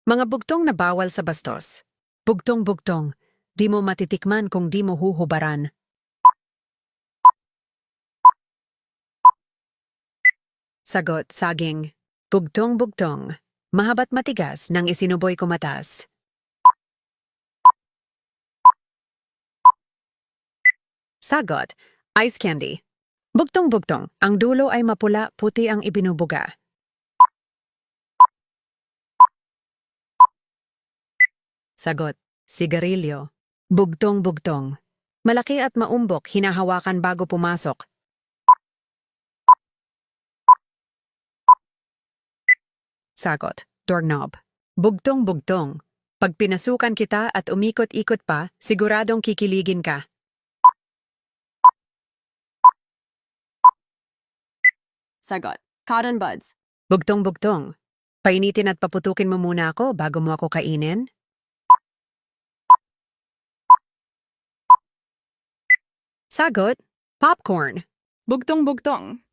Mga bugtong na bawal sa bastos. Bugtong-bugtong. Di mo matitikman kung di mo huhubaran. Sagot, saging. Bugtong-bugtong. Mahabat matigas nang isinuboy kumatas. Sagot, ice candy. Bugtong-bugtong. Ang dulo ay mapula, puti ang ibinubuga. Sagot, sigarilyo. Bugtong-bugtong. Malaki at maumbok, hinahawakan bago pumasok. Sagot, doorknob. Bugtong-bugtong. Pag pinasukan kita at umikot-ikot pa, siguradong kikiligin ka. Sagot, cotton buds. Bugtong-bugtong. Painitin at paputukin mo muna ako bago mo ako kainin. Sagot, popcorn. Bugtong-bugtong.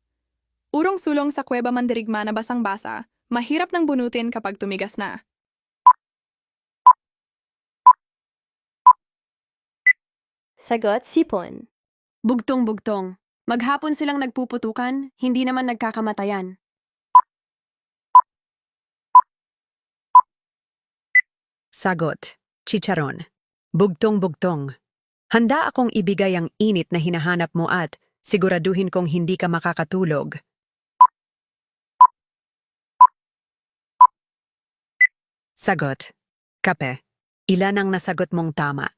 Urong-sulong sa kuweba mandirigma na basang-basa, mahirap nang bunutin kapag tumigas na. Sagot, sipon. Bugtong-bugtong. Maghapon silang nagpuputukan, hindi naman nagkakamatayan. Sagot, chicharon. Bugtong-bugtong. Handa akong ibigay ang init na hinahanap mo at siguraduhin kong hindi ka makakatulog. Sagot, kape. Ilan ang nasagot mong tama?